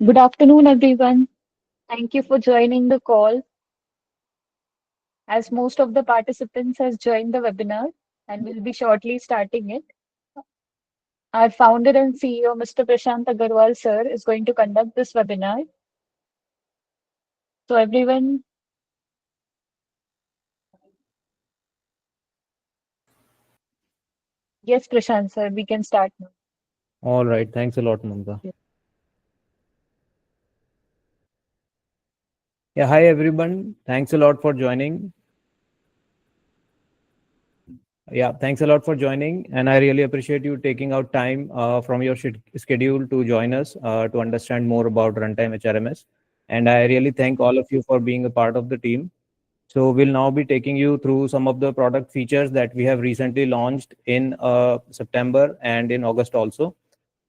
Good afternoon, everyone. Thank you for joining the call. As most of the participants has joined the webinar and will be shortly starting it, our founder and CEO, Mr. Prashant Agarwal, sir, is going to conduct this webinar. So everyone, yes, Prashant, sir, we can start now. All right. Thanks a lot, Mamta. Yeah. Hi, everyone. Thanks a lot for joining. Yeah. Thanks a lot for joining. And I really appreciate you taking out time from your schedule to join us to understand more about Runtime HRMS. And I really thank all of you for being a part of the team. So we'll now be taking you through some of the product features that we have recently launched in September and in August also.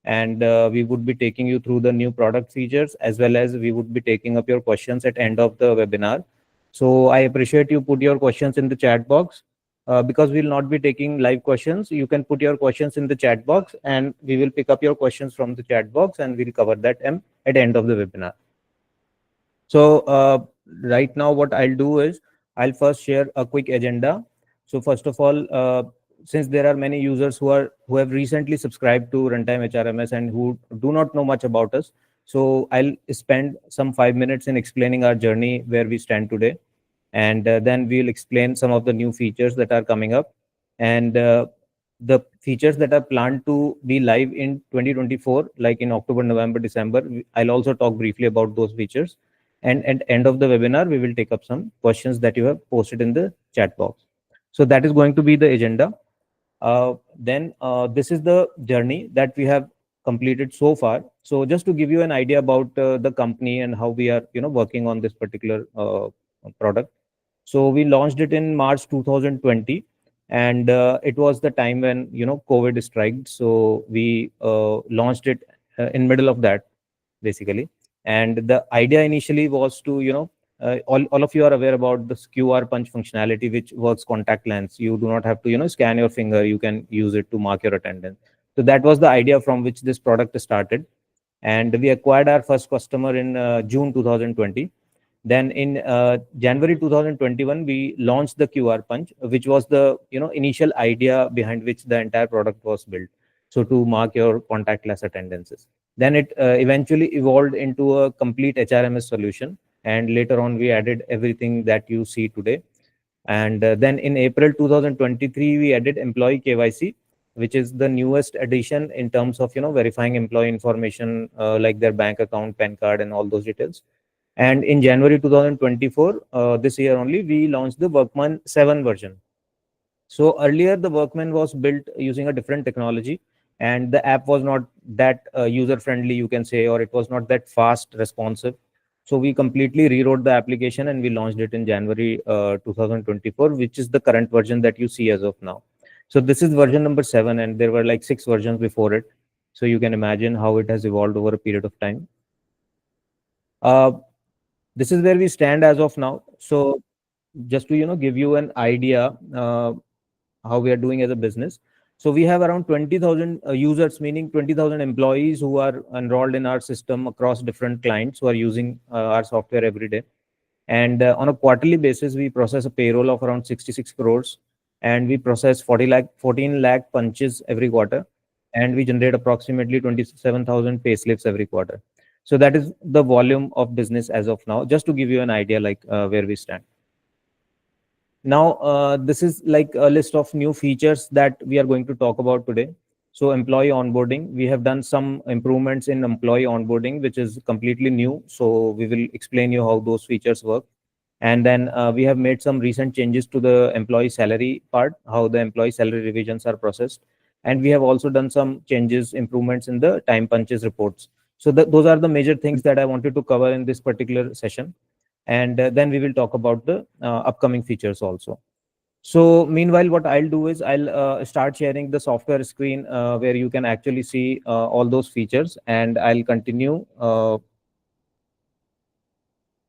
And we would be taking you through the new product features as well as we would be taking up your questions at end of the webinar. So I appreciate you put your questions in the chat box. Because we'll not be taking live questions, you can put your questions in the chat box and we will pick up your questions from the chat box and we'll cover that at the end of the webinar. So right now what I'll do is I'll first share a quick agenda. So first of all, since there are many users who have recently subscribed to Runtime HRMS and who do not know much about us, so I'll spend some 5 minutes in explaining our journey where we stand today, and then we'll explain some of the new features that are coming up, and the features that are planned to be live in 2024, like in October, November, December. I'll also talk briefly about those features, and at end of the webinar we will take up some questions that you have posted in the chat box. So that is going to be the agenda. Then this is the journey that we have completed so far. So just to give you an idea about the company and how we are working on this particular product. So we launched it in March 2020, and it was the time when COVID struck. So we launched it in middle of that, basically. And the idea initially was to all of you are aware about this QR punch functionality, which works contact lens. You do not have to scan your finger. You can use it to mark your attendance. So that was the idea from which this product started, and we acquired our first customer in June 2020. Then in January 2021, we launched the QR punch, which was the initial idea behind which the entire product was built. So to mark your contactless attendances. Then it eventually evolved into a complete HRMS solution, and later on we added everything that you see today. And then in April 2023, we added employee KYC, which is the newest addition in terms of verifying employee information like their bank account, PAN card, and all those details. And in January 2024, this year only, we launched the Workman 7 version. So earlier, the Workman was built using a different technology, and the app was not that user friendly, you can say, or it was not that fast responsive. So we completely rewrote the application and we launched it in January 2024, which is the current version that you see as of now. So this is version number 7, and there were like 6 versions before it. So you can imagine how it has evolved over a period of time. Uh, this is where we stand as of now. So just to give you an idea how we are doing as a business. So we have around 20,000 users, meaning 20,000 employees who are enrolled in our system across different clients who are using our software every day. And on a quarterly basis, we process a payroll of around 66 crores, and we process 14 lakh punches every quarter, and we generate approximately 27,000 payslips every quarter. So that is the volume of business as of now, just to give you an idea like where we stand. Now, this is like a list of new features that we are going to talk about today. So employee onboarding, we have done some improvements in employee onboarding, which is completely new. So we will explain you how those features work. And then we have made some recent changes to the employee salary part, how the employee salary revisions are processed. And we have also done some changes, improvements in the time punches reports. So those are the major things that I wanted to cover in this particular session. And then we will talk about the upcoming features also. So meanwhile, what I'll do is I'll start sharing the software screen where you can actually see all those features, and I'll continue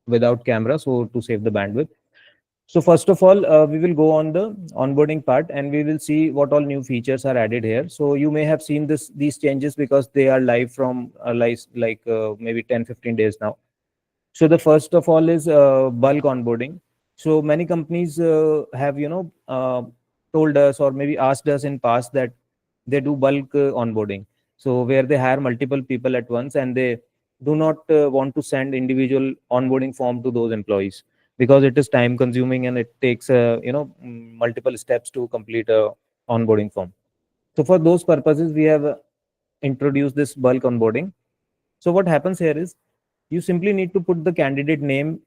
without camera, so to save the bandwidth. So first of all, we will go on the onboarding part and we will see what all new features are added here. So you may have seen these changes because they are live from maybe 10-15 days now. So the first of all is bulk onboarding. So many companies have told us or maybe asked us in past that they do bulk onboarding. So where they hire multiple people at once and they do not want to send individual onboarding form to those employees because it is time consuming and it takes multiple steps to complete a onboarding form. So for those purposes, we have introduced this bulk onboarding. So what happens here is you simply need to put the candidate name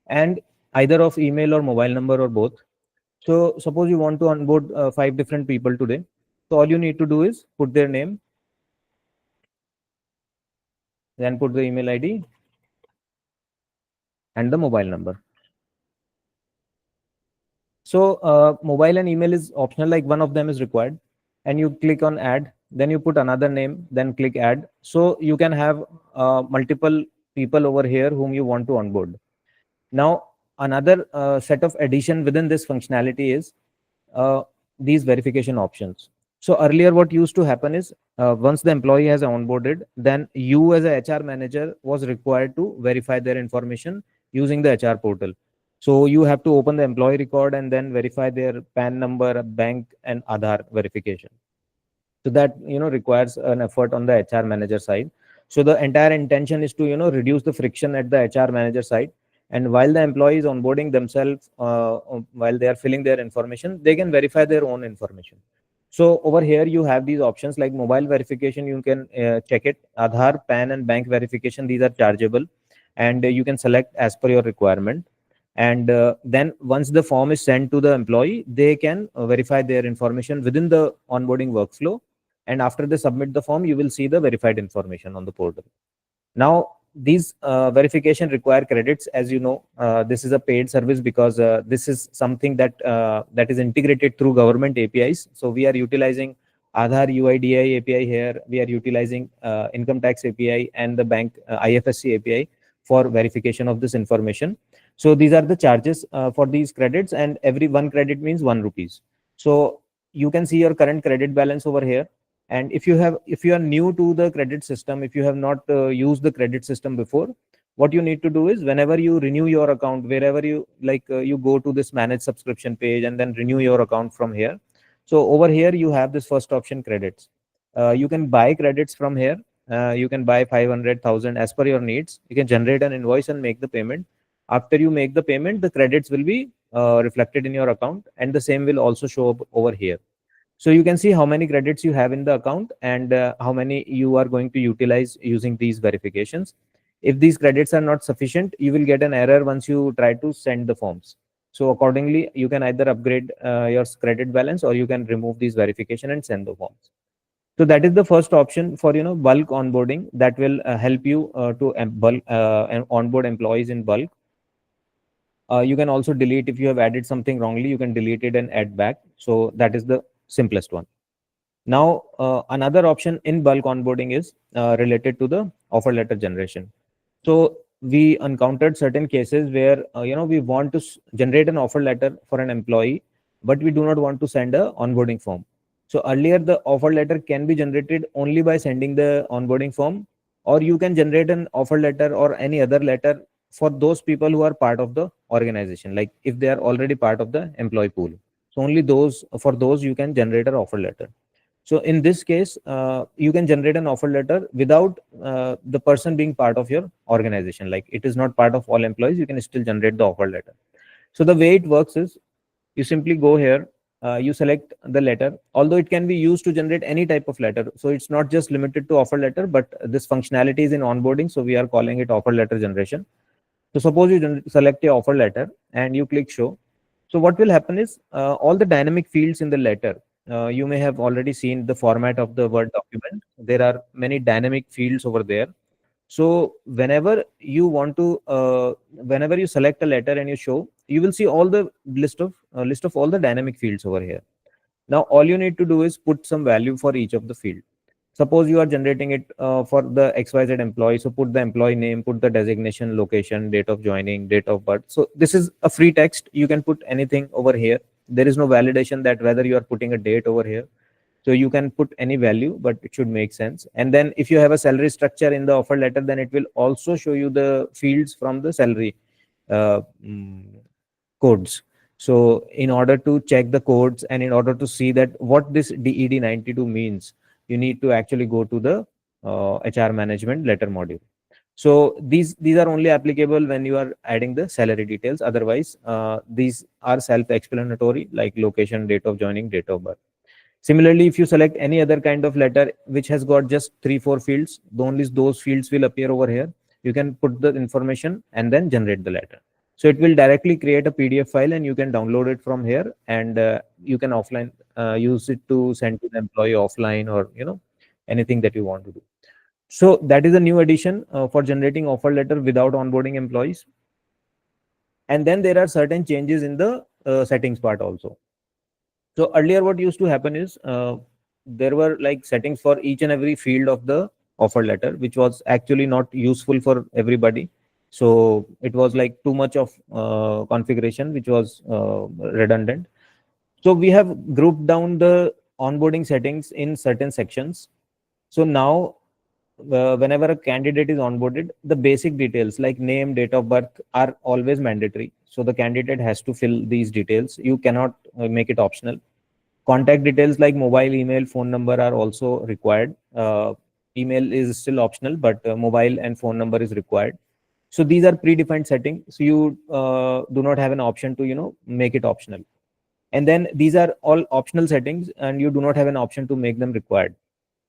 and either of email or mobile number or both. So suppose you want to onboard 5 different people today. So all you need to do is put their name, then put the email ID and the mobile number. So mobile and email is optional, like one of them is required. And you click on add, then you put another name, then click add. So you can have multiple people over here whom you want to onboard. Now, another set of addition within this functionality is uh, these verification options. So earlier, what used to happen is once the employee has onboarded, then you as a HR manager was required to verify their information using the HR portal. So you have to open the employee record and then verify their PAN number, bank, and Aadhaar verification. So that requires an effort on the HR manager side. So the entire intention is to reduce the friction at the HR manager side, and while the employee is onboarding themselves, while they are filling their information, they can verify their own information. So over here you have these options like mobile verification. You can check it. Aadhaar, PAN, and bank verification, these are chargeable, and you can select as per your requirement. And then once the form is sent to the employee, they can verify their information within the onboarding workflow, and after they submit the form, you will see the verified information on the portal. Now, these verification require credits. As you know, this is a paid service because this is something that is integrated through government APIs. So we are utilizing Aadhaar UIDI API here. We are utilizing income tax API and the bank IFSC API for verification of this information. So these are the charges for these credits, and every one credit means 1 rupees. So you can see your current credit balance over here. And if you are new to the credit system, if you have not used the credit system before, what you need to do is whenever you renew your account, wherever you you go to this manage subscription page and then renew your account from here. So over here you have this first option, credits. You can buy credits from here. You can buy 500,000 as per your needs. You can generate an invoice and make the payment. After you make the payment, the credits will be reflected in your account, and the same will also show up over here. So you can see how many credits you have in the account and how many you are going to utilize using these verifications. If these credits are not sufficient, you will get an error once you try to send the forms. So accordingly, you can either upgrade your credit balance or you can remove these verification and send the forms. So that is the first option for bulk onboarding that will help you to bulk and onboard employees in bulk. You can also delete if you have added something wrongly. You can delete it and add back. So that is the simplest one. Now, another option in bulk onboarding is related to the offer letter generation. So we encountered certain cases where we want to generate an offer letter for an employee, but we do not want to send a onboarding form. So earlier, the offer letter can be generated only by sending the onboarding form, or you can generate an offer letter or any other letter for those people who are part of the organization, like if they are already part of the employee pool. So only those for those you can generate an offer letter. So in this case, you can generate an offer letter without the person being part of your organization. Like it is not part of all employees, you can still generate the offer letter. So the way it works is you simply go here, you select the letter, although it can be used to generate any type of letter. So it's not just limited to offer letter, but this functionality is in onboarding. So we are calling it offer letter generation. So suppose you select your offer letter and you click show. So what will happen is all the dynamic fields in the letter, you may have already seen the format of the Word document. There are many dynamic fields over there. So whenever you select a letter and you show, you will see all the list of all the dynamic fields over here. Now all you need to do is put some value for each of the field. Suppose you are generating it for the XYZ employee. So put the employee name, put the designation, location, date of joining, date of birth. So this is a free text. You can put anything over here. There is no validation that whether you are putting a date over here. So you can put any value, but it should make sense. And then if you have a salary structure in the offer letter, then it will also show you the fields from the salary uh, mm, codes. So in order to check the codes and in order to see that what this DED 92 means, you need to actually go to the HR management letter module. So these are only applicable when you are adding the salary details. Otherwise, these are self-explanatory, like location, date of joining, date of birth. Similarly, if you select any other kind of letter which has got just 3 4 fields, only those fields will appear over here. You can put the information and then generate the letter. So it will directly create a PDF file and you can download it from here, and you can offline use it to send to the employee offline, or anything that you want to do. So that is a new addition for generating offer letter without onboarding employees. And then there are certain changes in the settings part also. So earlier, what used to happen is there were like settings for each and every field of the offer letter, which was actually not useful for everybody. So it was like too much of configuration, which was redundant. So we have grouped down the onboarding settings in certain sections. So now, whenever a candidate is onboarded, the basic details like name, date of birth are always mandatory. So the candidate has to fill these details. You cannot make it optional. Contact details like mobile, email, phone number are also required. Email is still optional, but mobile and phone number is required. So these are predefined settings. So you do not have an option to make it optional. And then these are all optional settings, and you do not have an option to make them required.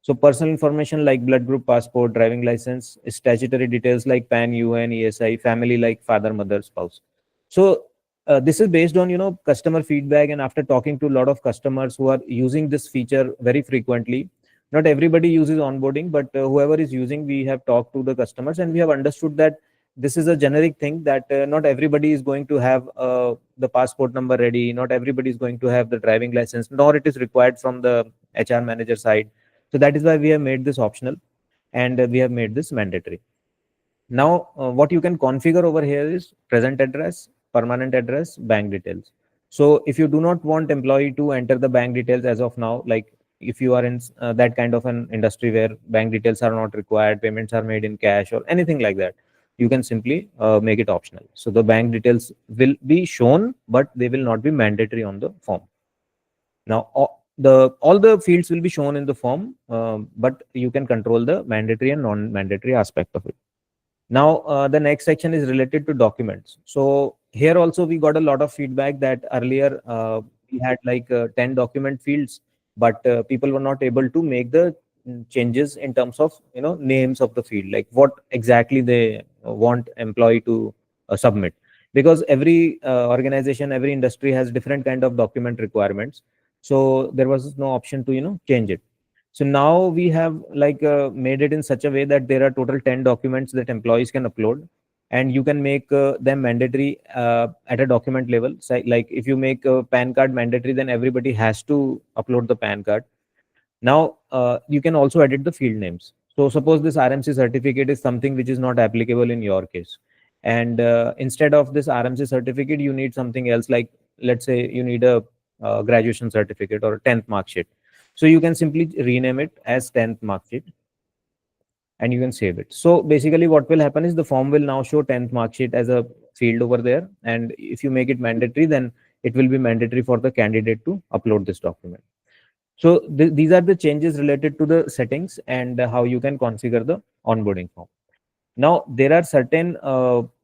So personal information like blood group, passport, driving license, statutory details like PAN, UN, ESI, family like father, mother, spouse. So this is based on customer feedback, and after talking to a lot of customers who are using this feature very frequently. Not everybody uses onboarding, but whoever is using, we have talked to the customers and we have understood that this is a generic thing, that not everybody is going to have the passport number ready. Not everybody is going to have the driving license, nor it is required from the HR manager side. So that is why we have made this optional, and we have made this mandatory. Now, what you can configure over here is present address, permanent address, bank details. So if you do not want employee to enter the bank details as of now, like if you are in that kind of an industry where bank details are not required, payments are made in cash or anything like that, you can simply make it optional. So the bank details will be shown, but they will not be mandatory on the form. Now, all the fields will be shown in the form, but you can control the mandatory and non-mandatory aspect of it. Now, the next section is related to documents. So here also we got a lot of feedback that earlier we had like 10 document fields, but people were not able to make the changes in terms of names of the field, like what exactly they want employee to submit, because every organization, every industry has different kind of document requirements. So there was no option to change it. So now we have like made it in such a way that there are total 10 documents that employees can upload, and you can make them mandatory at a document level. So, like if you make a PAN card mandatory, then everybody has to upload the PAN card. Now, you can also edit the field names. So suppose this RMC certificate is something which is not applicable in your case. And instead of this RMC certificate, you need something else, like let's say you need a graduation certificate or a 10th mark sheet. So you can simply rename it as 10th mark sheet and you can save it. So basically what will happen is the form will now show 10th mark sheet as a field over there. And if you make it mandatory, then it will be mandatory for the candidate to upload this document. So these are the changes related to the settings and how you can configure the onboarding form. Now, there are certain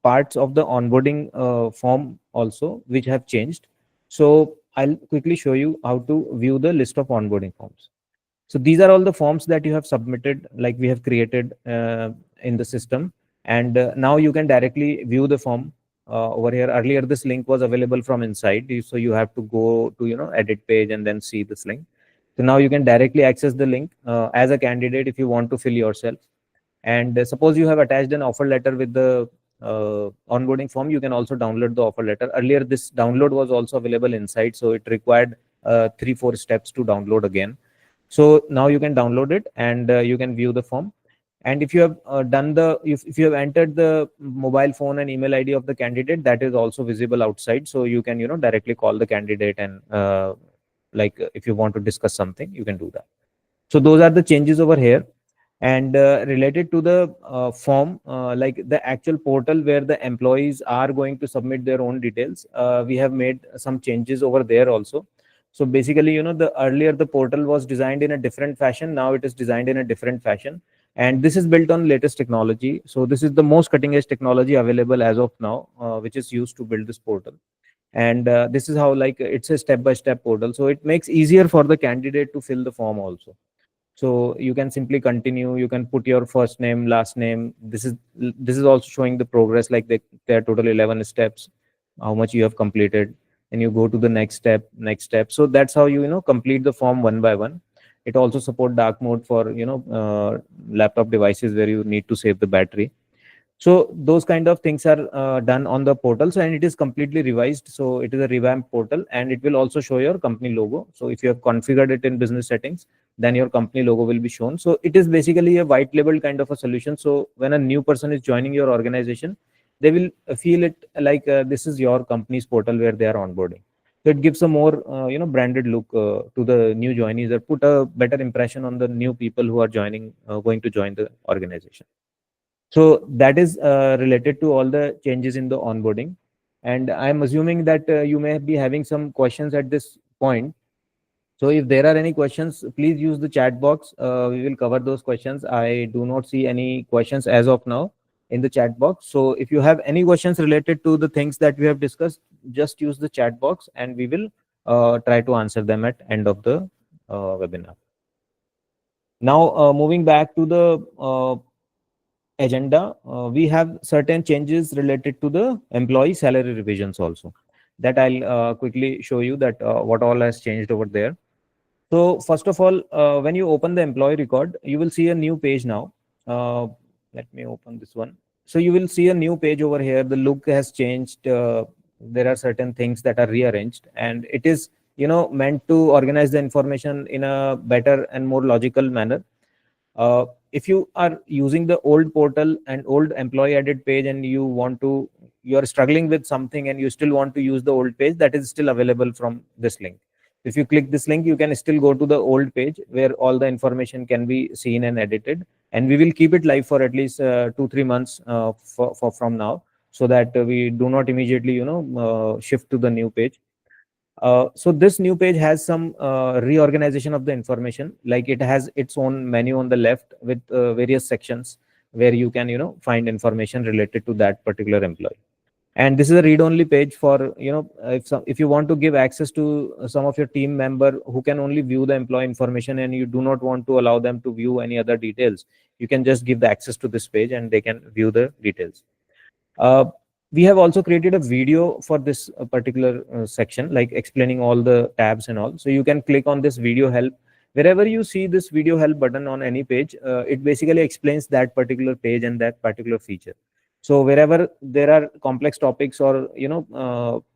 parts of the onboarding form also which have changed. So I'll quickly show you how to view the list of onboarding forms. So these are all the forms that you have submitted, like we have created in the system. And now you can directly view the form over here. Earlier, this link was available from inside. So you have to go to, edit page and then see this link. So now you can directly access the link as a candidate if you want to fill yourself. And suppose you have attached an offer letter with the onboarding form, you can also download the offer letter. Earlier, this download was also available inside. So it required 3 4 steps to download again. So now you can download it, and you can view the form. And if you have if you have entered the mobile phone and email ID of the candidate, that is also visible outside, so you can directly call the candidate, and if you want to discuss something, you can do that. So those are the changes over here. And related to the form, like the actual portal where the employees are going to submit their own details, we have made some changes over there also. So basically, the earlier the portal was designed in a different fashion, now it is designed in a different fashion. And this is built on latest technology. So this is the most cutting edge technology available as of now, which is used to build this portal. And this is how, like, it's a step by step portal, so it makes easier for the candidate to fill the form also. So you can simply continue, you can put your first name, last name. This is also showing the progress, like there are total 11 steps, how much you have completed, and you go to the next step, next step. So that's how you complete the form one by one. It also support dark mode for laptop devices where you need to save the battery. So those kind of things are done on the portal. So, and it is completely revised, so it is a revamped portal, and it will also show your company logo. So if you have configured it in business settings, then your company logo will be shown. So it is basically a white label kind of a solution. So when a new person is joining your organization, they will feel it like this is your company's portal where they are onboarding. So it gives a more branded look to the new joinees, or put a better impression on the new people who are going to join the organization. So that is related to all the changes in the onboarding. And I'm assuming that you may be having some questions at this point. So if there are any questions, please use the chat box. We will cover those questions. I do not see any questions as of now in the chat box. So if you have any questions related to the things that we have discussed, just use the chat box, and we will try to answer them at end of the webinar. Now, moving back to the agenda, we have certain changes related to the employee salary revisions also, that I'll quickly show you that what all has changed over there. So first of all, when you open the employee record, you will see a new page now. uh, Let me open this one. So you will see a new page over here. The look has changed. There are certain things that are rearranged, and it is meant to organize the information in a better and more logical manner. If you are using the old portal and old employee edit page, and you are struggling with something and you still want to use the old page, that is still available from this link. If you click this link, you can still go to the old page where all the information can be seen and edited. And we will keep it live for at least 2-3 months from now, so that we do not immediately shift to the new page. So this new page has some reorganization of the information. Like, it has its own menu on the left with various sections where you can find information related to that particular employee. And this is a read-only page for if you want to give access to some of your team member who can only view the employee information, and you do not want to allow them to view any other details, you can just give the access to this page and they can view the details. uh, we have also created a video for this particular section, like explaining all the tabs and all. So you can click on this video help. Wherever you see this video help button on any page, it basically explains that particular page and that particular feature. So wherever there are complex topics or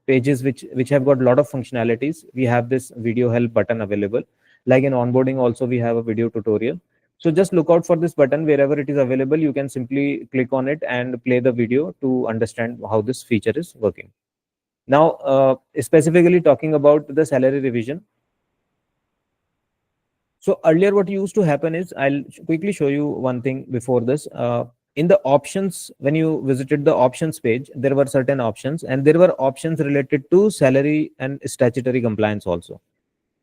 pages which have got a lot of functionalities, we have this video help button available. Like in onboarding also, we have a video tutorial. So just look out for this button wherever it is available. You can simply click on it and play the video to understand how this feature is working. Now, specifically talking about the salary revision. So earlier what used to happen is, I'll quickly show you one thing before this. In the options, when you visited the options page, there were certain options, and there were options related to salary and statutory compliance also.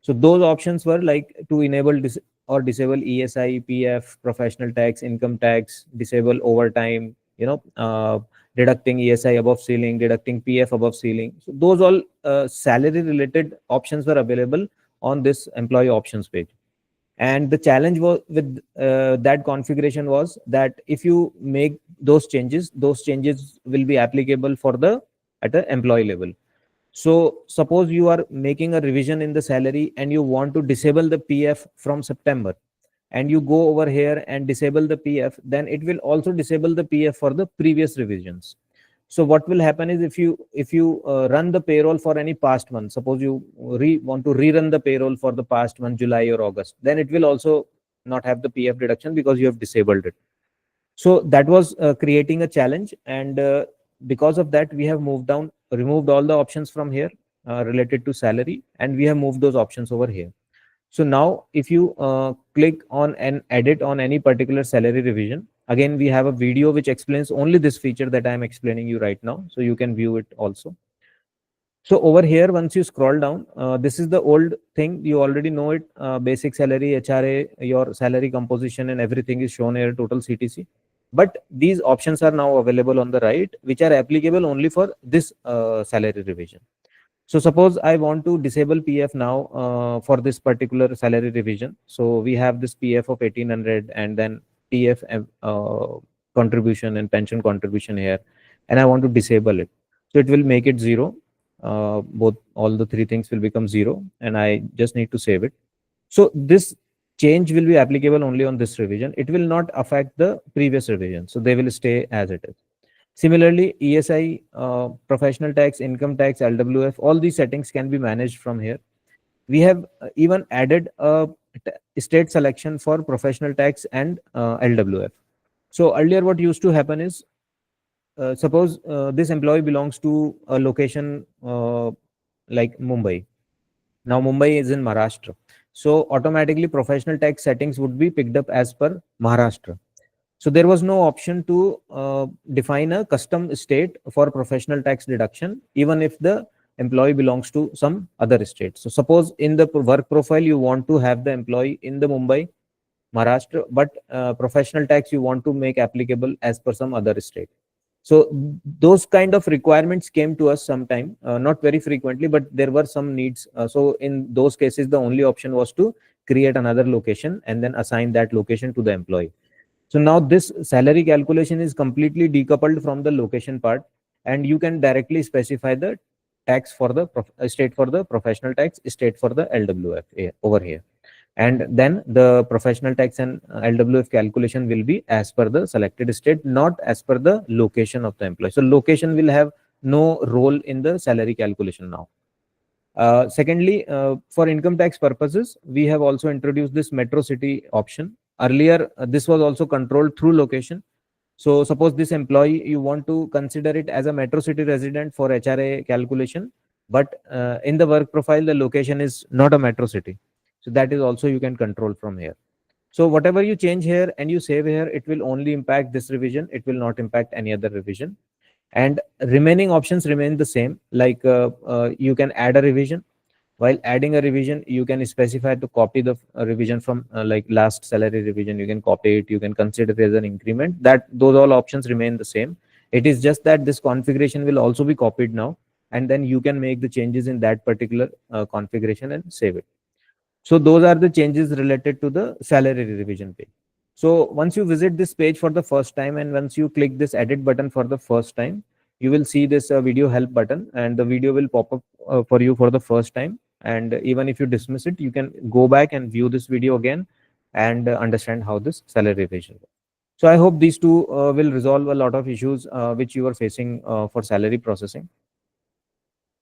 So those options were like to enable or disable ESI, PF, professional tax, income tax, disable overtime, deducting ESI above ceiling, deducting PF above ceiling. So those all salary related options were available on this employee options page. And the challenge was with that configuration was that if you make those changes will be applicable for the at the employee level. So suppose you are making a revision in the salary and you want to disable the PF from September, and you go over here and disable the PF, then it will also disable the PF for the previous revisions. So what will happen is if you run the payroll for any past month, suppose you want to rerun the payroll for the past month, July or August, then it will also not have the PF deduction because you have disabled it. So that was creating a challenge, and because of that, we have removed all the options from here related to salary, and we have moved those options over here. So now, if you click on and edit on any particular salary revision, again, we have a video which explains only this feature that I am explaining you right now. So you can view it also. So over here, once you scroll down, this is the old thing. You already know it. Basic salary, HRA, your salary composition and everything is shown here, total CTC. But these options are now available on the right, which are applicable only for this salary revision. So suppose I want to disable PF now for this particular salary revision. So we have this PF of 1800 and then PF contribution and pension contribution here, and I want to disable it. So it will make it zero. Both all the three things will become zero, and I just need to save it. So this change will be applicable only on this revision. It will not affect the previous revision. So they will stay as it is. Similarly, ESI, professional tax, income tax, LWF, all these settings can be managed from here. We have even added a state selection for professional tax and LWF. So earlier what used to happen is, suppose this employee belongs to a location like Mumbai. Now Mumbai is in Maharashtra. So automatically professional tax settings would be picked up as per Maharashtra. So there was no option to define a custom state for professional tax deduction, even if the employee belongs to some other state. So suppose in the work profile, you want to have the employee in the Mumbai, Maharashtra, but professional tax you want to make applicable as per some other state. So those kind of requirements came to us sometime, not very frequently, but there were some needs. So in those cases, the only option was to create another location and then assign that location to the employee. So now this salary calculation is completely decoupled from the location part, and you can directly specify the tax for the state for the professional tax, state for the LWF over here. And then the professional tax and LWF calculation will be as per the selected state, not as per the location of the employee. So location will have no role in the salary calculation now. Secondly, for income tax purposes, we have also introduced this metro city option. Earlier, this was also controlled through location. So suppose this employee, you want to consider it as a metro city resident for HRA calculation, but in the work profile, the location is not a metro city. So that is also you can control from here. So whatever you change here and you save here, it will only impact this revision. It will not impact any other revision. And remaining options remain the same. Like you can add a revision. While adding a revision, you can specify to copy the revision from like last salary revision. You can copy it. You can consider it as an increment. That those all options remain the same. It is just that this configuration will also be copied now, and then you can make the changes in that particular configuration and save it. So those are the changes related to the salary revision page. So once you visit this page for the first time and once you click this edit button for the first time, you will see this video help button, and the video will pop up for you for the first time. And even if you dismiss it, you can go back and view this video again and understand how this salary revision works. So I hope these two will resolve a lot of issues which you are facing for salary processing.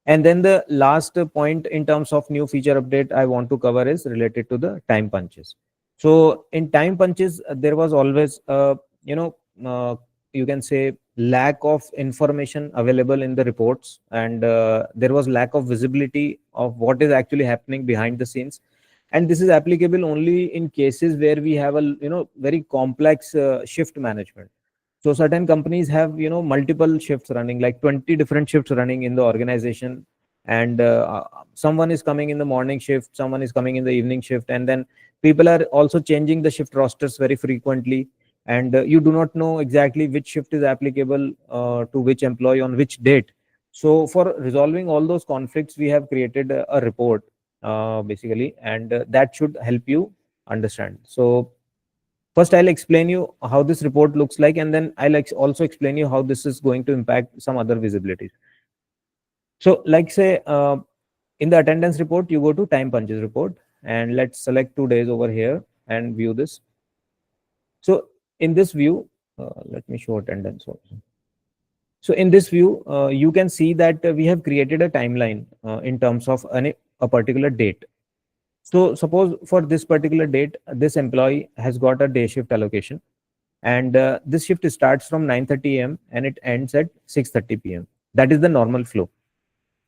And then the last point in terms of new feature update I want to cover is related to the time punches. So in time punches, there was always, you can say lack of information available in the reports, and there was lack of visibility of what is actually happening behind the scenes. And this is applicable only in cases where we have a very complex shift management. So certain companies have multiple shifts running, like 20 different shifts running in the organization, and someone is coming in the morning shift, someone is coming in the evening shift, and then people are also changing the shift rosters very frequently, and you do not know exactly which shift is applicable to which employee on which date. So for resolving all those conflicts, we have created a report basically, and that should help you understand. So first, I'll explain you how this report looks like, and then I'll also explain you how this is going to impact some other visibilities. So, like say, in the attendance report, you go to time punches report, and let's select 2 days over here and view this. So, in this view, let me show attendance also. So in this view, you can see that we have created a timeline in terms of a particular date. So suppose for this particular date, this employee has got a day shift allocation, and this shift starts from 9:30 a.m. and it ends at 6:30 p.m. That is the normal flow.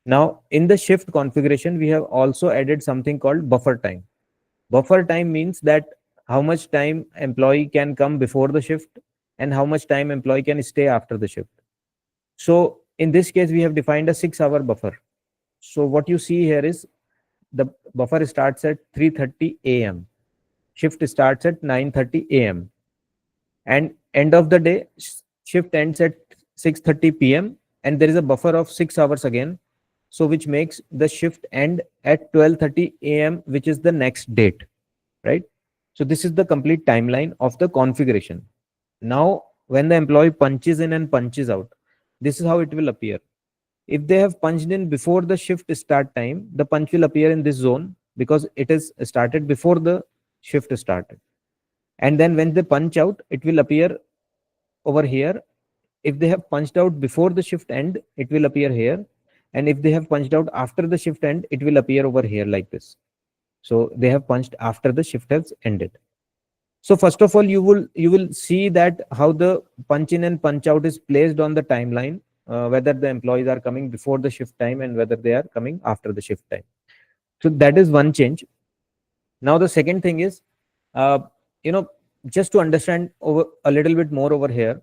Now, in the shift configuration, we have also added something called buffer time. Buffer time means that how much time employee can come before the shift and how much time employee can stay after the shift. So in this case, we have defined a 6-hour buffer. So what you see here is the buffer starts at 3:30 a.m. Shift starts at 9:30 a.m. and end of the day shift ends at 6:30 p.m. and there is a buffer of 6 hours again, so which makes the shift end at 12:30 a.m., which is the next date, right? So this is the complete timeline of the configuration. Now when the employee punches in and punches out, this is how it will appear. If they have punched in before the shift start time, the punch will appear in this zone because it is started before the shift started. And then when they punch out, it will appear over here. If they have punched out before the shift end, it will appear here. And if they have punched out after the shift end, it will appear over here like this. So they have punched after the shift has ended. So first of all, you will see that how the punch in and punch out is placed on the timeline, whether the employees are coming before the shift time and whether they are coming after the shift time. So that is one change. Now the second thing is, uh, you know, just to understand over a little bit more over here,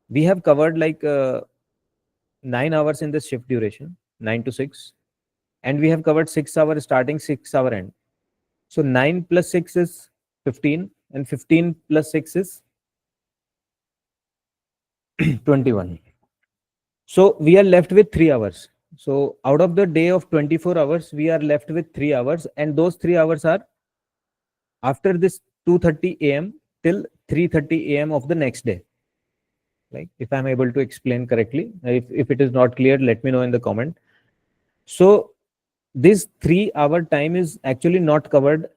we have covered like 9 hours in the shift duration, 9 to 6, and we have covered 6 hour starting, 6 hour end. So 9 plus 6 is 15, and 15 plus 6 is 21. So we are left with 3 hours. So out of the day of 24 hours, we are left with 3 hours, and those 3 hours are after this 2:30 a.m. till 3:30 a.m. of the next day. Like, if I'm able to explain correctly, if it is not clear, let me know in the comment. So this 3 hour time is actually not covered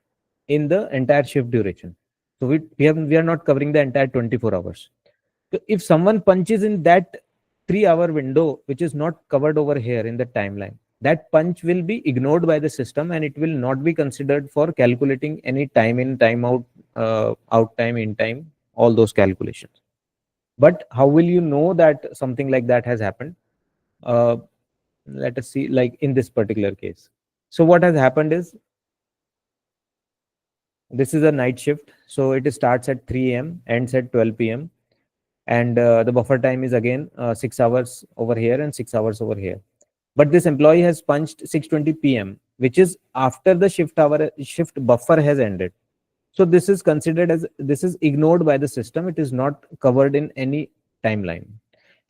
in the entire shift duration. So we are not covering the entire 24 hours. So if someone punches in that 3 hour window, which is not covered over here in the timeline, that punch will be ignored by the system and it will not be considered for calculating any time in, time out, out time, in time, all those calculations. But how will you know that something like that has happened? Uh, Let us see, like in this particular case. So what has happened is, this is a night shift. So it starts at 3 a.m., ends at 12 p.m. And the buffer time is again 6 hours over here and 6 hours over here. But this employee has punched 6:20 p.m., which is after the shift buffer has ended. So this is considered as, this is ignored by the system. It is not covered in any timeline.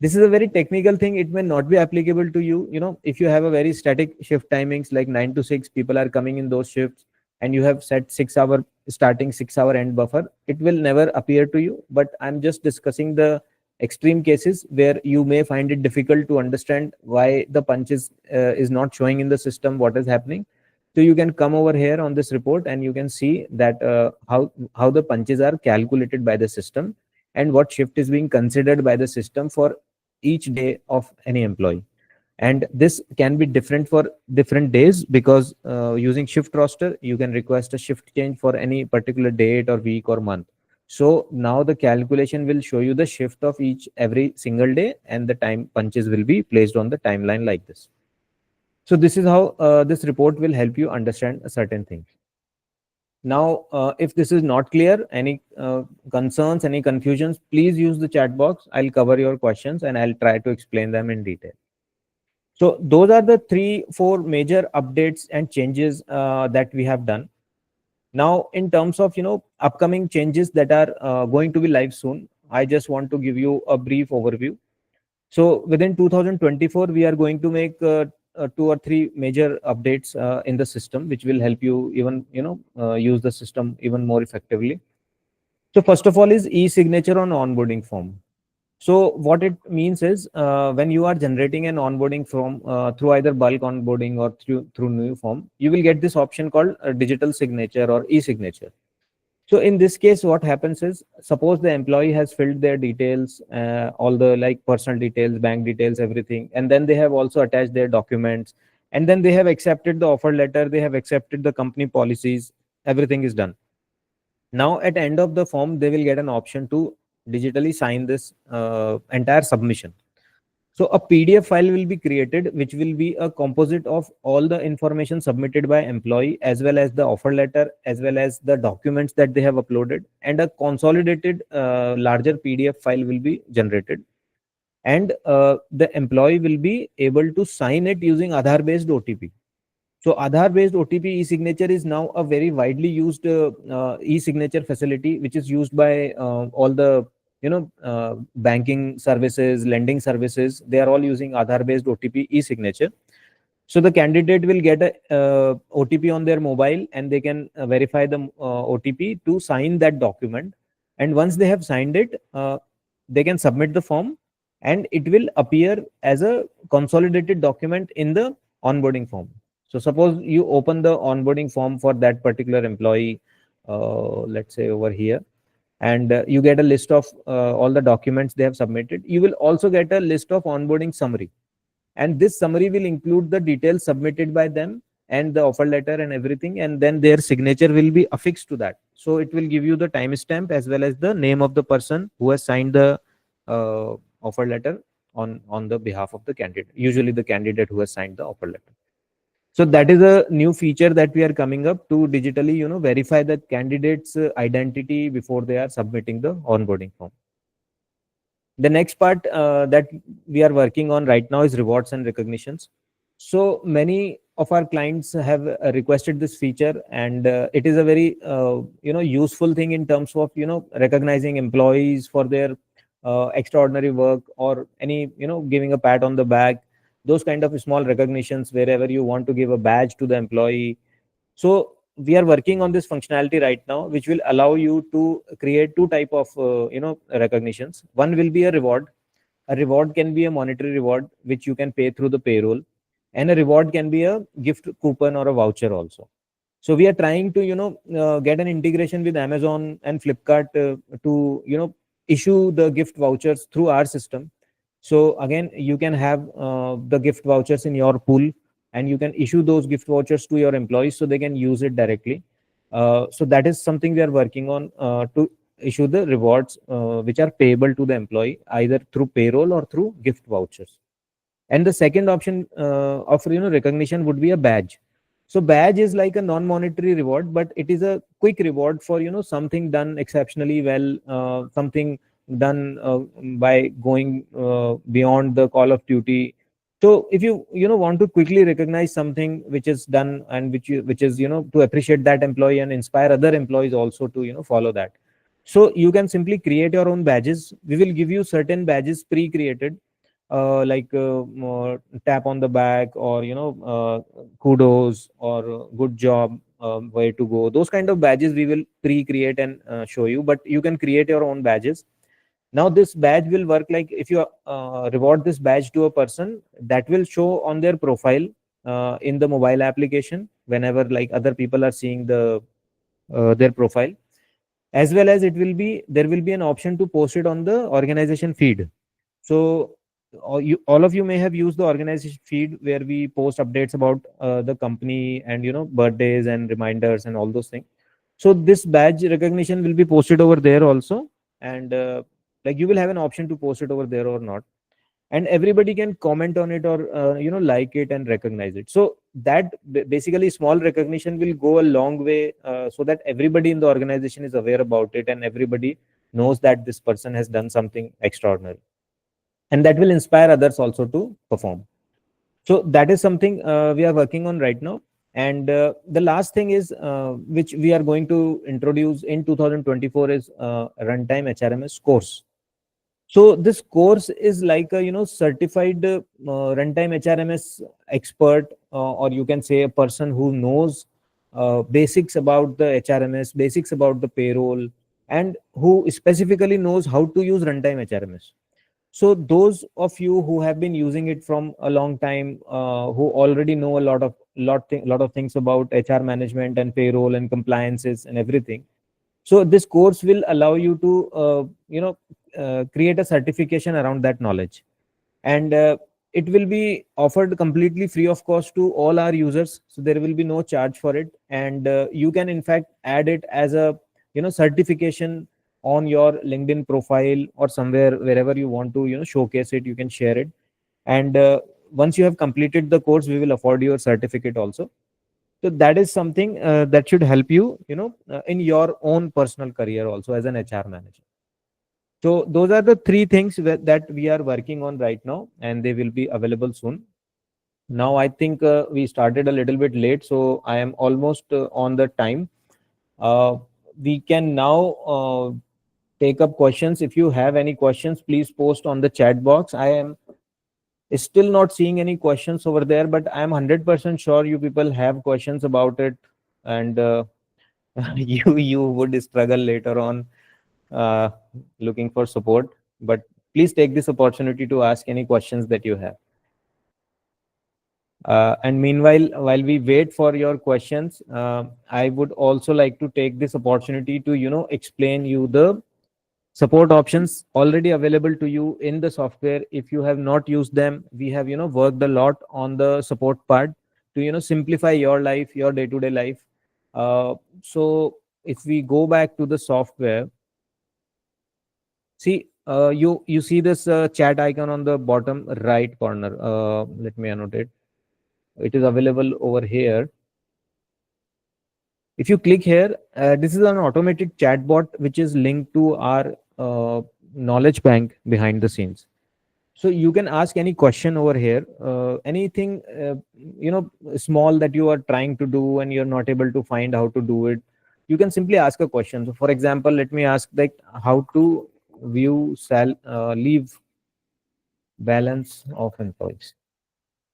This is a very technical thing. It may not be applicable to you. You know, if you have a very static shift timings like 9 to 6, people are coming in those shifts, and you have set 6 hour starting, 6 hour end buffer, it will never appear to you. But I'm just discussing the extreme cases where you may find it difficult to understand why the punch is not showing in the system, what is happening. So you can come over here on this report and you can see that how the punches are calculated by the system and what shift is being considered by the system for each day of any employee. And this can be different for different days, because using shift roster, you can request a shift change for any particular date or week or month. So now the calculation will show you the shift of each every single day, and the time punches will be placed on the timeline like this. So this is how this report will help you understand a certain thing. Now, if this is not clear, any concerns, any confusions, please use the chat box. I'll cover your questions and I'll try to explain them in detail. So those are the 3-4 major updates and changes that we have done. Now, in terms of upcoming changes that are going to be live soon, I just want to give you a brief overview. So within 2024, we are going to make 2 or 3 major updates in the system, which will help you even use the system even more effectively. So first of all is e-signature on onboarding form. So what it means is, when you are generating an onboarding form through either bulk onboarding or through new form, you will get this option called digital signature or e-signature. So in this case, what happens is, suppose the employee has filled their details, all the like personal details, bank details, everything, and then they have also attached their documents, and then they have accepted the offer letter, they have accepted the company policies, everything is done. Now at the end of the form, they will get an option to digitally sign this entire submission. So a PDF file will be created, which will be a composite of all the information submitted by employee, as well as the offer letter, as well as the documents that they have uploaded, and a consolidated larger PDF file will be generated. And the employee will be able to sign it using Aadhaar based OTP. So Aadhaar based OTP e-signature is now a very widely used e-signature facility, which is used by all the banking services, lending services. They are all using Aadhaar based OTP e-signature. So the candidate will get a OTP on their mobile, and they can verify the OTP to sign that document. And once they have signed it, they can submit the form, and it will appear as a consolidated document in the onboarding form. So suppose you open the onboarding form for that particular employee, let's say over here, and you get a list of all the documents they have submitted. You will also get a list of onboarding summary, and this summary will include the details submitted by them and the offer letter and everything, and then their signature will be affixed to that. So it will give you the timestamp as well as the name of the person who has signed the offer letter on the behalf of the candidate, usually the candidate who has signed the offer letter. So that is a new feature that we are coming up to digitally verify the candidate's identity before they are submitting the onboarding form. The next part that we are working on right now is rewards and recognitions. So many of our clients have requested this feature, and it is a very useful thing in terms of recognizing employees for their extraordinary work, or any giving a pat on the back, those kind of small recognitions wherever you want to give a badge to the employee. So we are working on this functionality right now, which will allow you to create two type of recognitions. One will be a reward. A reward can be a monetary reward which you can pay through the payroll, and a reward can be a gift coupon or a voucher also. So we are trying to get an integration with Amazon and Flipkart to issue the gift vouchers through our system. So again, you can have the gift vouchers in your pool, and you can issue those gift vouchers to your employees so they can use it directly. So that is something we are working on, to issue the rewards which are payable to the employee either through payroll or through gift vouchers. And the second option of recognition would be a badge. So badge is like a non-monetary reward, but it is a quick reward for something done exceptionally well, something done by going beyond the call of duty. So if you want to quickly recognize something which is done, and which is to appreciate that employee and inspire other employees also to follow that. So you can simply create your own badges. We will give you certain badges pre-created, like tap on the back, or kudos, or good job, way to go. Those kind of badges we will pre-create and show you, but you can create your own badges. Now this badge will work like, if you reward this badge to a person, that will show on their profile in the mobile application whenever like other people are seeing their profile, as well as there will be an option to post it on the organization feed. So all of you may have used the organization feed, where we post updates about the company, and birthdays and reminders and all those things. So this badge recognition will be posted over there also, and like you will have an option to post it over there or not, and everybody can comment on it, or like it and recognize it. So that basically small recognition will go a long way, so that everybody in the organization is aware about it, and everybody knows that this person has done something extraordinary, and that will inspire others also to perform. So that is something we are working on right now. And the last thing is, which we are going to introduce in 2024, is Runtime HRMS course. So this course is like a certified Runtime HRMS expert, or you can say a person who knows basics about the HRMS, basics about the payroll, and who specifically knows how to use Runtime HRMS. So those of you who have been using it from a long time, who already know a lot of things about HR management and payroll and compliances and everything, So this course will allow you to create a certification around that knowledge, and it will be offered completely free of cost to all our users, so there will be no charge for it. And you can in fact add it as a certification on your LinkedIn profile, or somewhere wherever you want to showcase it, you can share it. And once you have completed the course, we will afford your certificate also. So that is something that should help you in your own personal career also as an HR manager. So those are the three things that we are working on right now, and they will be available soon. Now I think we started a little bit late, so I am almost on the time. uh, we can now take up questions. If you have any questions, please post on the chat box. I am still not seeing any questions over there, but I am 100% sure you people have questions about it. And you would struggle later on uh, looking for support. But please take this opportunity to ask any questions that you have. And meanwhile, while we wait for your questions, I would also like to take this opportunity to explain you the support options already available to you in the software. If you have not used them, we have worked a lot on the support part to simplify your life, your day-to-day life. So if we go back to the software, see, you see this chat icon on the bottom right corner. Let me annotate. It is available over here. If you click here, this is an automated chatbot which is linked to our knowledge bank behind the scenes. So you can ask any question over here, anything small that you are trying to do and you're not able to find how to do it. You can simply ask a question. So for example, let me ask like how to view leave balance of employees.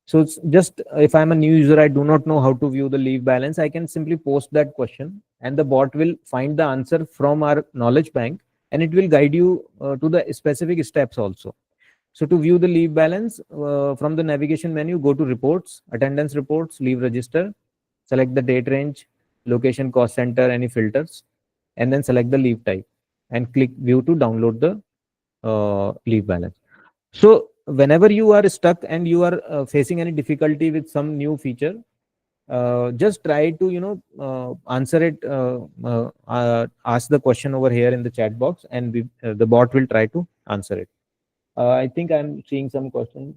So it's just if I'm a new user, I do not know how to view the leave balance, I can simply post that question and the bot will find the answer from our knowledge bank, and it will guide you to the specific steps also. So to view the leave balance, from the navigation menu, go to reports, attendance reports, leave register, select the date range, location, cost center, any filters, and then select the leave type and click view to download the leave balance. So whenever you are stuck and you are facing any difficulty with some new feature, just try to answer it, ask the question over here in the chat box, and the bot will try to answer it. I think I'm seeing some questions.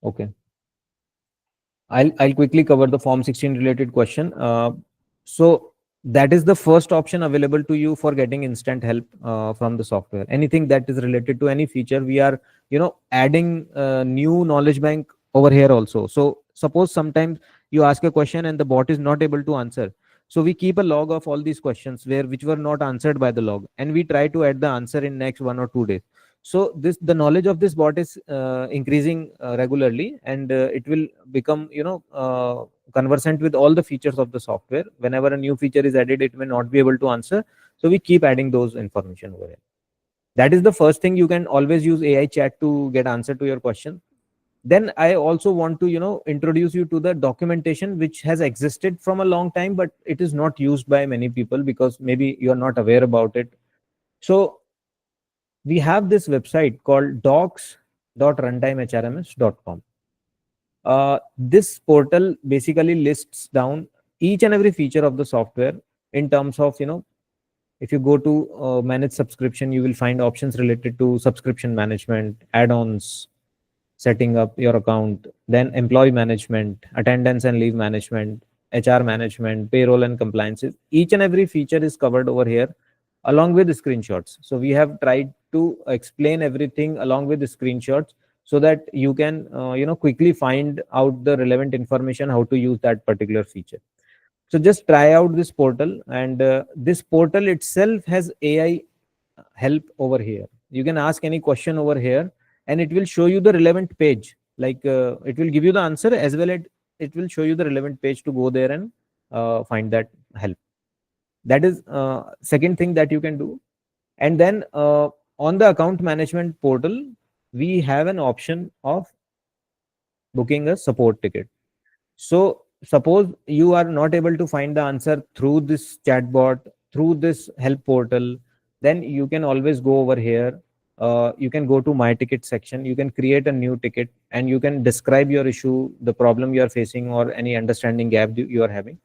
Okay. I'll quickly cover the Form 16 related question. So that is the first option available to you for getting instant help from the software. Anything that is related to any feature, we are adding new knowledge bank over here also. So suppose sometimes you ask a question and the bot is not able to answer. So we keep a log of all these questions which were not answered by the log, and we try to add the answer in next 1 or 2 days. So the knowledge of this bot is increasing regularly, and it will become conversant with all the features of the software. Whenever a new feature is added, it may not be able to answer, so we keep adding those information over here. That is the first thing. You can always use AI chat to get answer to your question. Then I also want to introduce you to the documentation which has existed from a long time, but it is not used by many people because maybe you are not aware about it. So we have this website called docs.runtimehrms.com. This portal basically lists down each and every feature of the software in terms of, if you go to manage subscription, you will find options related to subscription management, add-ons, setting up your account, then employee management, attendance and leave management, HR management, payroll and compliances. Each and every feature is covered over here along with the screenshots. So we have tried to explain everything along with the screenshots so that you can quickly find out the relevant information how to use that particular feature. So just try out this portal, and this portal itself has AI help over here. You can ask any question over here and it will show you the relevant page. Like it will give you the answer as well as it will show you the relevant page to go there and find that help. That is second thing that you can do. And then on the account management portal, we have an option of booking a support ticket. So suppose you are not able to find the answer through this chatbot, through this help portal, then you can always go over here. You can go to my ticket section. You can create a new ticket and you can describe your issue, the problem you are facing, or any understanding gap you are having.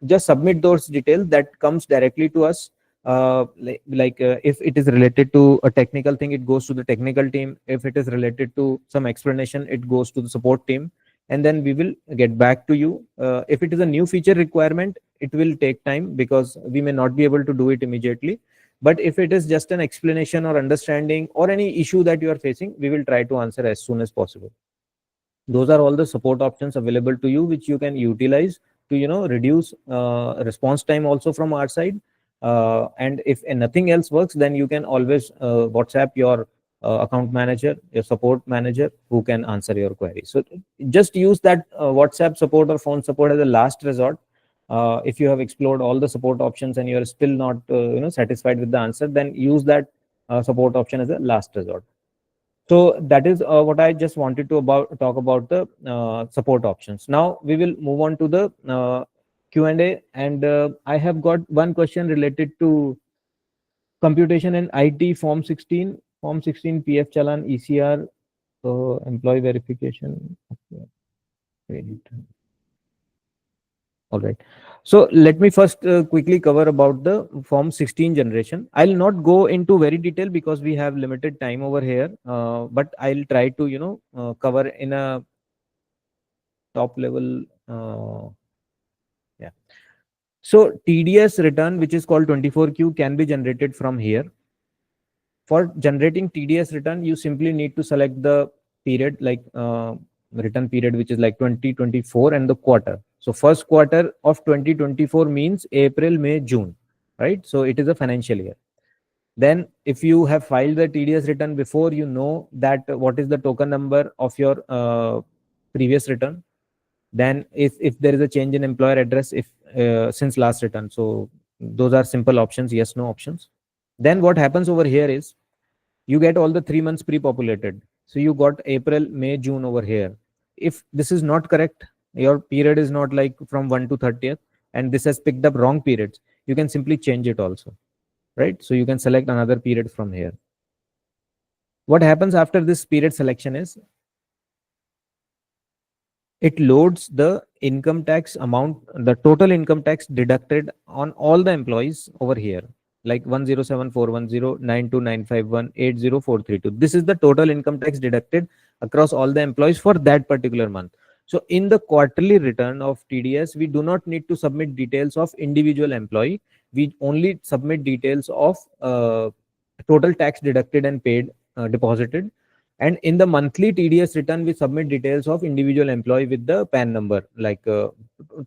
Just submit those details that comes directly to us. If it is related to a technical thing, it goes to the technical team. If it is related to some explanation, it goes to the support team, and then we will get back to you. If it is a new feature requirement, it will take time because we may not be able to do it immediately. But if it is just an explanation or understanding or any issue that you are facing, we will try to answer as soon as possible. Those are all the support options available to you, which you can utilize to reduce response time also from our side. And if nothing else works, then you can always WhatsApp your account manager, your support manager, who can answer your query. So just use that WhatsApp support or phone support as a last resort. If you have explored all the support options and you are still not satisfied with the answer, then use that support option as a last resort. So that is what I just wanted to talk about the support options. Now we will move on to the Q&A, and I have got one question related to computation and IT Form 16 PF Chalan ECR employee verification. Okay. Credit. All right. So let me first quickly cover about the Form 16 generation. I'll not go into very detail because we have limited time over here, but I'll try to cover in a top level. Yeah. So TDS return, which is called 24Q, can be generated from here. For generating TDS return, you simply need to select the period, like return period, which is like 2024, and the quarter. So first quarter of 2024 means April, May, June, right? So it is a financial year. Then if you have filed the TDS return before, you know that what is the token number of your previous return. Then if there is a change in employer address, if since last return. So those are simple options, yes, no options. Then what happens over here is you get all the 3 months pre-populated. So you got April, May, June over here. If this is not correct, your period is not like from 1 to 30th, and this has picked up wrong periods, you can simply change it also, right? So you can select another period from here. What happens after this period selection is it loads the income tax amount, the total income tax deducted on all the employees over here, like 1074109295180,432. This is the total income tax deducted across all the employees for that particular month. So in the quarterly return of TDS, we do not need to submit details of individual employee. We only submit details of total tax deducted and paid, deposited. And in the monthly TDS return, we submit details of individual employee with the PAN number, like to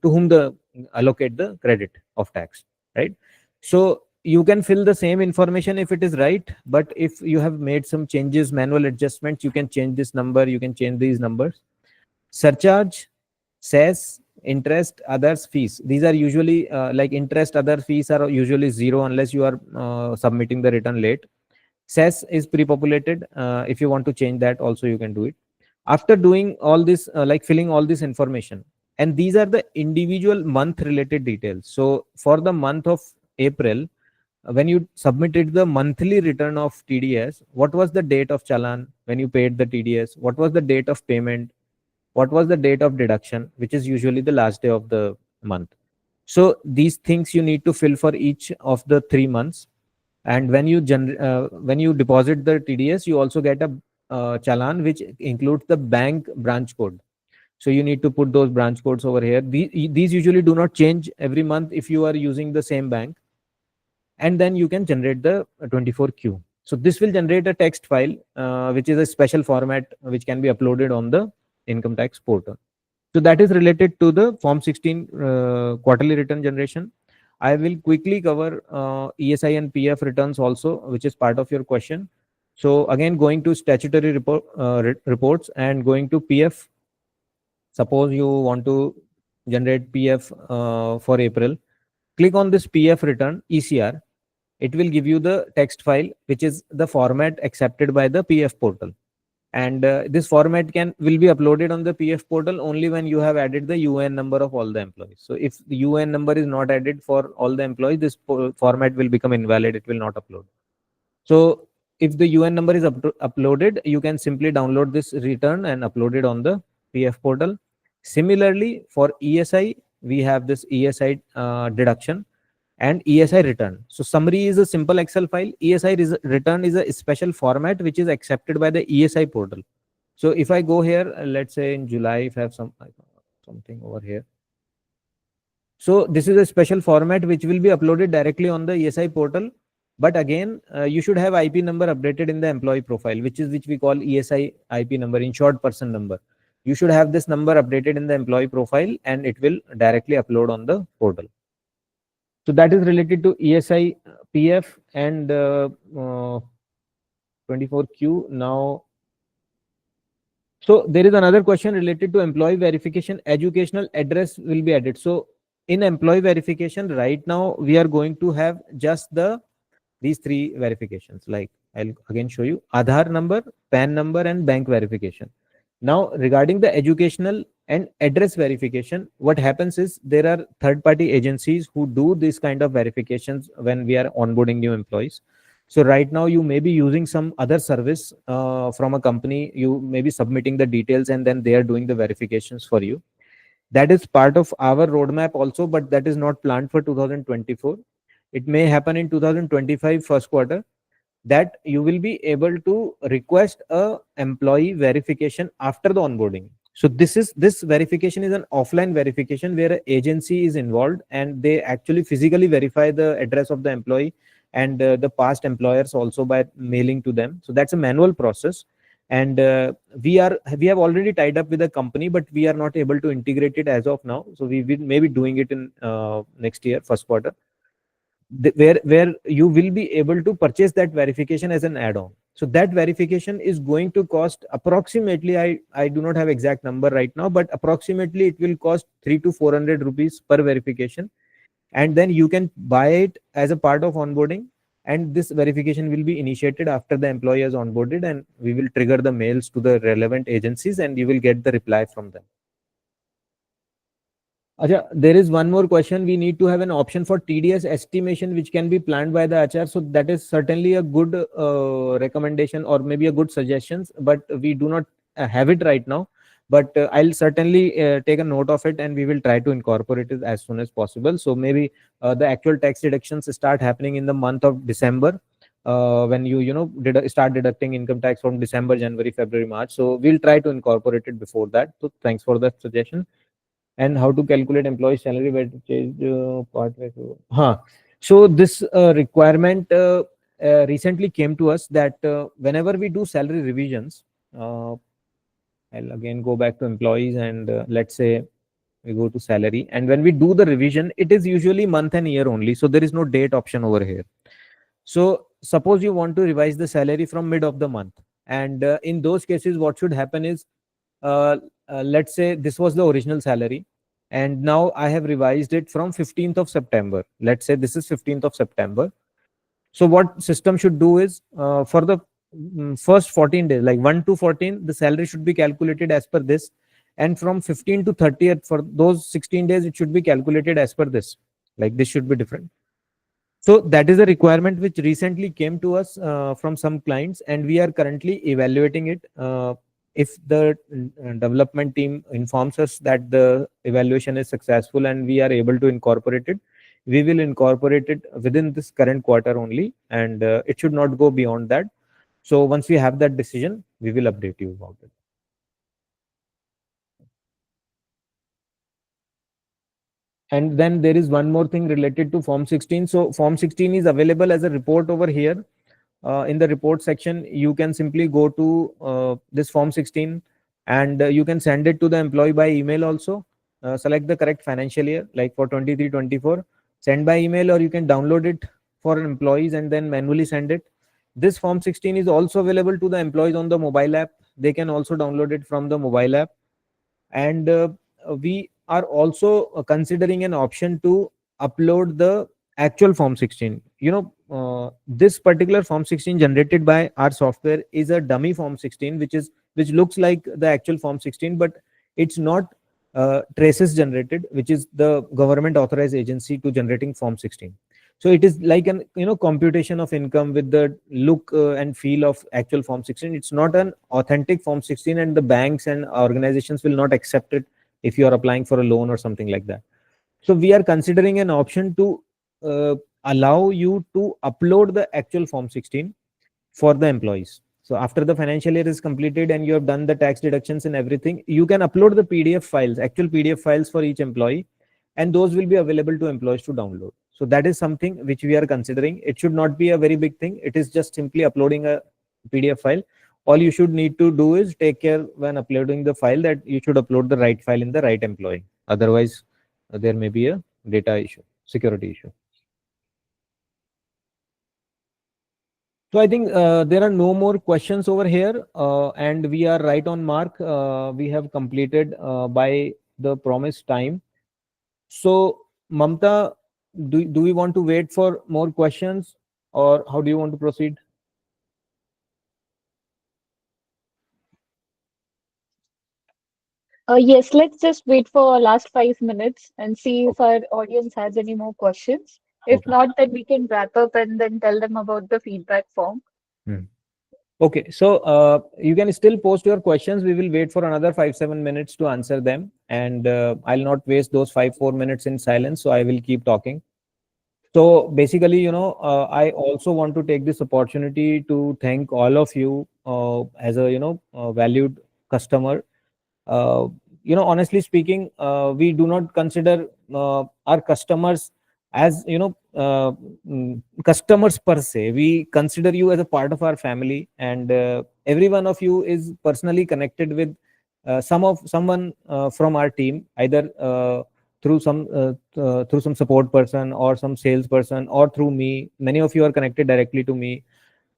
whom the allocate the credit of tax, right? So you can fill the same information if it is right, but if you have made some changes, manual adjustments, you can change this number, you can change these numbers. Surcharge, cess, interest, others, fees. These are usually like interest, other fees are usually zero unless you are submitting the return late. Cess is pre-populated. If you want to change that also, you can do it. After doing all this, like filling all this information, and these are the individual month related details. So for the month of April, when you submitted the monthly return of TDS, what was the date of challan when you paid the TDS? What was the date of payment? What was the date of deduction, which is usually the last day of the month? So these things you need to fill for each of the 3 months. And when you deposit the TDS, you also get a challan which includes the bank branch code. So you need to put those branch codes over here. These usually do not change every month if you are using the same bank. And then you can generate the 24Q. So this will generate a text file, which is a special format which can be uploaded on the income tax portal. So that is related to the Form 16 quarterly return generation. I will quickly cover ESI and PF returns also, which is part of your question. So again, going to statutory reports and going to PF. Suppose you want to generate PF for April. Click on this PF return ECR. It will give you the text file, which is the format accepted by the PF portal. And this format can will be uploaded on the PF portal only when you have added the UN number of all the employees. So if the UN number is not added for all the employees, this format will become invalid. It will not upload. So if the UN number is uploaded, you can simply download this return and upload it on the PF portal. Similarly, for ESI, we have this ESI deduction and ESI return. So summary is a simple Excel file. ESI return is a special format which is accepted by the ESI portal. So if I go here, let's say in July, if I have something over here. So this is a special format which will be uploaded directly on the ESI portal. But again, you should have IP number updated in the employee profile, which we call ESI IP number, in short person number. You should have this number updated in the employee profile and it will directly upload on the portal. So that is related to ESI, PF and 24Q. Now, so there is another question related to employee verification. Educational address will be added. So in employee verification right now, we are going to have just these three verifications. Like I'll again show you: Aadhaar number, PAN number, and bank verification. Now, regarding the educational and address verification, what happens is there are third-party agencies who do this kind of verifications when we are onboarding new employees. So right now, you may be using some other service from a company. You may be submitting the details and then they are doing the verifications for you. That is part of our roadmap also, but that is not planned for 2024. It may happen in 2025 first quarter, that you will be able to request a employee verification after the onboarding. So this verification is an offline verification where an agency is involved and they actually physically verify the address of the employee and the past employers also by mailing to them. So that's a manual process. And we have already tied up with a company, but we are not able to integrate it as of now. So we will maybe doing it in next year first quarter, where you will be able to purchase that verification as an add-on. So that verification is going to cost approximately, I do not have exact number right now, but approximately it will cost 300 to 400 rupees per verification. And then you can buy it as a part of onboarding. And this verification will be initiated after the employee is onboarded, and we will trigger the mails to the relevant agencies and you will get the reply from them. Acha, there is one more question. We need to have an option for TDS estimation, which can be planned by the HR. So that is certainly a good recommendation or maybe a good suggestions, but we do not have it right now. But I'll certainly take a note of it and we will try to incorporate it as soon as possible. So maybe the actual tax deductions start happening in the month of December. When you start deducting income tax from December, January, February, March. So we'll try to incorporate it before that. So thanks for that suggestion. And how to calculate employee salary by change partway through. So this requirement recently came to us that whenever we do salary revisions, I'll again go back to employees and let's say we go to salary, and when we do the revision, it is usually month and year only. So there is no date option over here. So suppose you want to revise the salary from mid of the month, and in those cases, what should happen is, let's say this was the original salary, and now I have revised it from 15th of September. Let's say this is 15th of September. So what system should do is, for the first 14 days, like 1 to 14, the salary should be calculated as per this. And from 15 to 30th, for those 16 days, it should be calculated as per this. Like this should be different. So that is a requirement which recently came to us from some clients, and we are currently evaluating it. If the development team informs us that the evaluation is successful and we are able to incorporate it, we will incorporate it within this current quarter only, and it should not go beyond that. So once we have that decision, we will update you about it. And then there is one more thing related to Form 16. So Form 16 is available as a report over here. In the report section, you can simply go to this Form 16 and you can send it to the employee by email also. Select the correct financial year, like for 23-24. Send by email, or you can download it for employees and then manually send it. This Form 16 is also available to the employees on the mobile app. They can also download it from the mobile app. And we are also considering an option to upload the actual Form 16. This particular Form 16 generated by our software is a dummy Form 16, which is which looks like the actual Form 16, but it's not traces generated, which is the government authorized agency to generating Form 16. So it is like an computation of income with the look and feel of actual Form 16. It's not an authentic Form 16, and the banks and organizations will not accept it if you are applying for a loan or something like that. So we are considering an option to uh, allow you to upload the actual Form 16 for the employees. So after the financial year is completed and you have done the tax deductions and everything, you can upload the PDF files, actual PDF files for each employee, and those will be available to employees to download. So that is something which we are considering. It should not be a very big thing. It is just simply uploading a PDF file. All you should need to do is take care when uploading the file that you should upload the right file in the right employee. Otherwise, there may be a data issue, security issue. So I think there are no more questions over here, and we are right on mark. We have completed by the promised time. So Mamta, do we want to wait for more questions, or how do you want to proceed? Yes, let's just wait for last 5 minutes and see if our audience has any more questions. If Okay. not, then we can wrap up and then tell them about the feedback form. Hmm. Okay, so you can still post your questions. We will wait for another 5-7 minutes to answer them, and I'll not waste those 5-4 minutes in silence. So I will keep talking. So basically, I also want to take this opportunity to thank all of you as a valued customer. uh, Honestly speaking, we do not consider our customers as customers per se. We consider you as a part of our family, and every one of you is personally connected with someone from our team, either through some support person or some salesperson, or through me. Many of you are connected directly to me.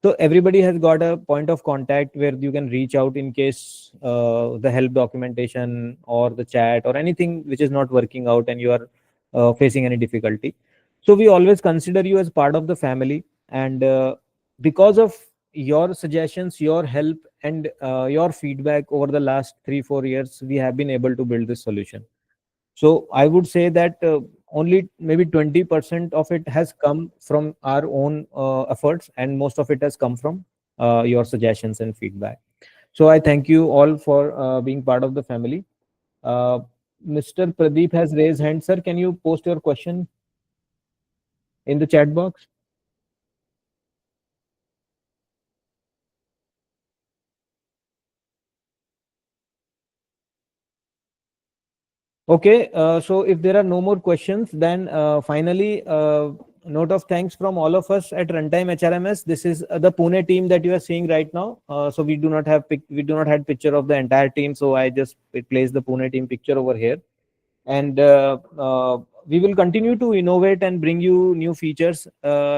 So everybody has got a point of contact where you can reach out in case the help documentation or the chat or anything which is not working out and you are facing any difficulty. So we always consider you as part of the family, and because of your suggestions, your help, and your feedback over the last 3-4 years, we have been able to build this solution. So I would say that only maybe 20% of it has come from our own efforts, and most of it has come from your suggestions and feedback. So I thank you all for being part of the family. Uh, Mr. Pradeep has raised hand. Sir, can you post your question in the chat box? Okay, so if there are no more questions, then finally, note of thanks from all of us at Runtime HRMS. This is the Pune team that you are seeing right now. So we do not have we do not have picture of the entire team. So I just placed the Pune team picture over here, and we will continue to innovate and bring you new features.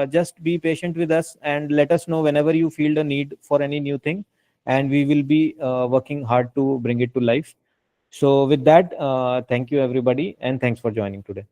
Just be patient with us and let us know whenever you feel the need for any new thing, and we will be working hard to bring it to life. So with that, thank you everybody, and thanks for joining today.